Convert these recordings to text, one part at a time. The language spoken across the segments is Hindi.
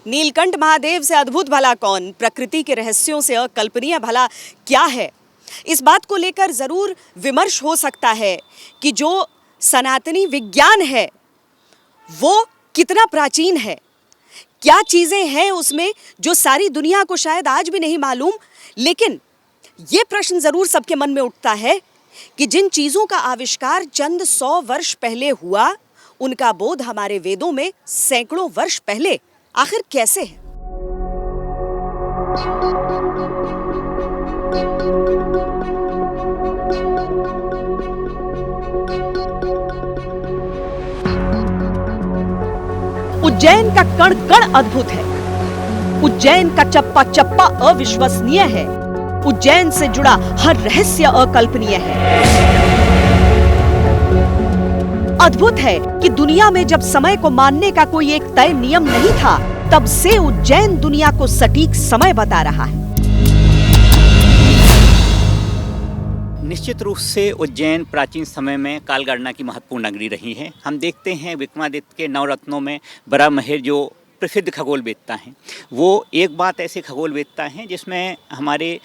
नीलकंठ महादेव से अद्भुत भला कौन, प्रकृति के रहस्यों से अकल्पनीय भला क्या है। इस बात को लेकर जरूर विमर्श हो सकता है कि जो सनातनी विज्ञान है वो कितना प्राचीन है, क्या चीजें हैं उसमें जो सारी दुनिया को शायद आज भी नहीं मालूम। लेकिन ये प्रश्न जरूर सबके मन में उठता है कि जिन चीजों का आविष्कार चंद 100 वर्ष पहले हुआ, उनका बोध हमारे वेदों में सैकड़ों वर्ष पहले आखिर कैसे है। उज्जैन का कण कण अद्भुत है। उज्जैन का चप्पा चप्पा अविश्वसनीय है। उज्जैन से जुड़ा हर रहस्य अकल्पनीय है। अद्भुत है कि दुनिया में जब समय को मानने का कोई एक तय नियम नहीं था, तब से उज्जैन दुनिया को सटीक समय बता रहा है। निश्चित रूप से उज्जैन प्राचीन समय में कालगणना की महत्वपूर्ण नगरी रही है। हम देखते हैं विक्रमादित्य के नवरत्नों में बराहमिहिर जो प्रसिद्ध खगोलवेत्ता हैं, वो एक बात ऐसे खगोलवेत्ता हैं जिसमें हमारे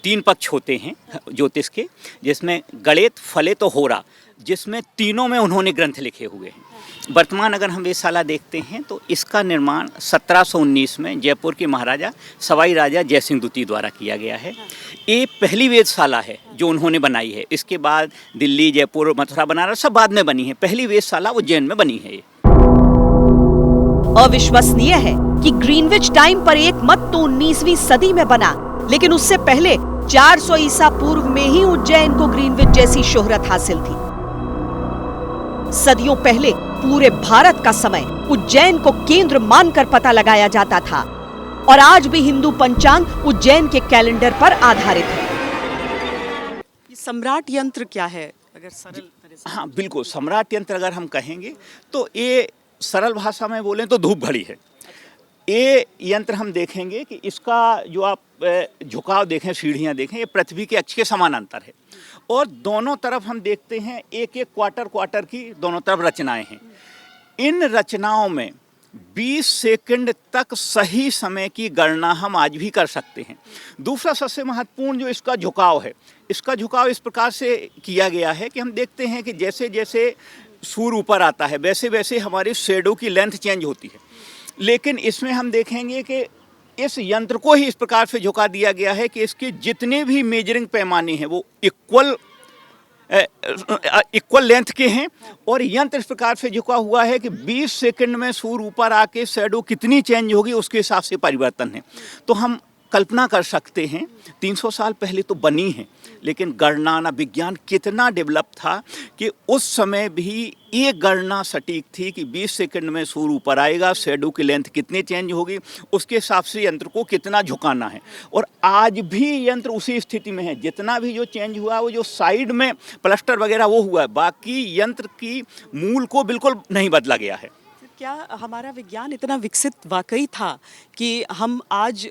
3 पक्ष होते हैं ज्योतिष के, जिसमें गणित, फलित और होरा, जिसमें तीनों में उन्होंने ग्रंथ लिखे हुए हैं। वर्तमान अगर हम वेधशाला देखते हैं तो इसका निर्माण 1719 में जयपुर के महाराजा सवाई राजा जयसिंह द्वितीय द्वारा किया गया है। ये पहली वेधशाला है जो उन्होंने बनाई है। इसके बाद दिल्ली, जयपुर, मथुरा, बनारस सब बाद में बनी है। पहली वेधशाला उज्जैन में बनी है। अविश्वसनीय है कि ग्रीनविच टाइम पर एक मत तो 19वीं सदी में बना, लेकिन उससे पहले 400 ईसा पूर्व में ही उज्जैन को ग्रीनविच जैसी शोहरत हासिल थी। सदियों पहले पूरे भारत का समय उज्जैन को केंद्र मानकर पता लगाया जाता था और आज भी हिंदू पंचांग उज्जैन के कैलेंडर पर आधारित है। ये सम्राट यंत्र क्या है, अगर सरल तरह से? हाँ बिल्कुल, सम्राट यंत्र अगर हम कहेंगे तो ये सरल भाषा में बोलें तो धूप घड़ी है। ये यंत्र हम देखेंगे कि इसका जो आप झुकाव देखें, सीढ़ियाँ देखें, ये पृथ्वी के अक्ष के समानांतर है और दोनों तरफ हम देखते हैं एक एक क्वार्टर की दोनों तरफ रचनाएं हैं। इन रचनाओं में 20 सेकंड तक सही समय की गणना हम आज भी कर सकते हैं। दूसरा सबसे महत्वपूर्ण जो इसका झुकाव है, इसका झुकाव इस प्रकार से किया गया है कि हम देखते हैं कि जैसे जैसे सूर्य ऊपर आता है वैसे वैसे हमारी शेडो की लेंथ चेंज होती है। लेकिन इसमें हम देखेंगे कि इस यंत्र को ही इस प्रकार से झुका दिया गया है कि इसके जितने भी मेजरिंग पैमाने हैं वो इक्वल लेंथ के हैं और यंत्र इस प्रकार से झुका हुआ है कि 20 सेकंड में सूर्य ऊपर आके शैडो कितनी चेंज होगी उसके हिसाब से परिवर्तन है। तो हम कल्पना कर सकते हैं 300 साल पहले तो बनी है, लेकिन गणना विज्ञान कितना डेवलप था कि उस समय भी ये गणना सटीक थी कि 20 सेकंड में सूर्य ऊपर आएगा, शैडो की लेंथ कितनी चेंज होगी, उसके हिसाब से यंत्र को कितना झुकाना है। और आज भी यंत्र उसी स्थिति में है। जितना भी जो चेंज हुआ वो जो साइड में प्लास्टर वगैरह वो हुआ है, बाकी यंत्र की मूल को बिल्कुल नहीं बदला गया है। क्या हमारा विज्ञान इतना विकसित वाकई था कि हम आज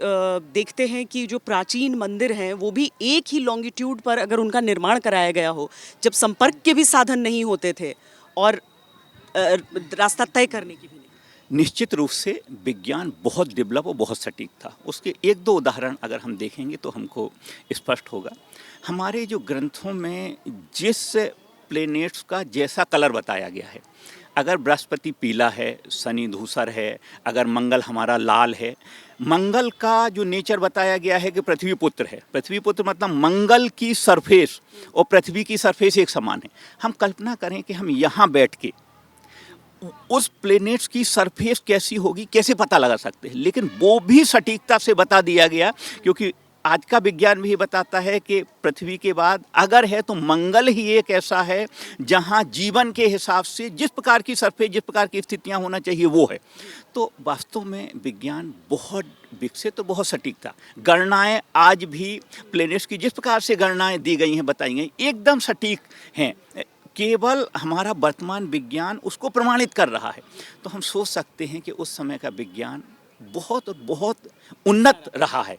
देखते हैं कि जो प्राचीन मंदिर हैं वो भी एक ही लॉन्गिट्यूड पर अगर उनका निर्माण कराया गया हो, जब संपर्क के भी साधन नहीं होते थे और रास्ता तय करने की भी नहीं। निश्चित रूप से विज्ञान बहुत डेवलप और बहुत सटीक था। उसके 1-2 उदाहरण अगर हम देखेंगे तो हमको स्पष्ट होगा। हमारे जो ग्रंथों में जिस प्लेनेट्स का जैसा कलर बताया गया है, अगर बृहस्पति पीला है, शनि धूसर है, अगर मंगल हमारा लाल है, मंगल का जो नेचर बताया गया है कि पृथ्वी पुत्र है। पृथ्वी पुत्र मतलब मंगल की सरफेस और पृथ्वी की सरफेस एक समान है। हम कल्पना करें कि हम यहाँ बैठ के उस प्लेनेट्स की सरफेस कैसी होगी कैसे पता लगा सकते हैं, लेकिन वो भी सटीकता से बता दिया गया, क्योंकि आज का विज्ञान भी बताता है कि पृथ्वी के बाद अगर है तो मंगल ही एक ऐसा है जहां जीवन के हिसाब से जिस प्रकार की सरफेस, जिस प्रकार की स्थितियां होना चाहिए वो है। तो वास्तव में विज्ञान बहुत विकसित तो बहुत सटीक था। गणनाएं आज भी प्लेनेट्स की जिस प्रकार से गणनाएं दी गई हैं, बताई गई, एकदम सटीक हैं। केवल हमारा वर्तमान विज्ञान उसको प्रमाणित कर रहा है। तो हम सोच सकते हैं कि उस समय का विज्ञान बहुत बहुत उन्नत रहा है।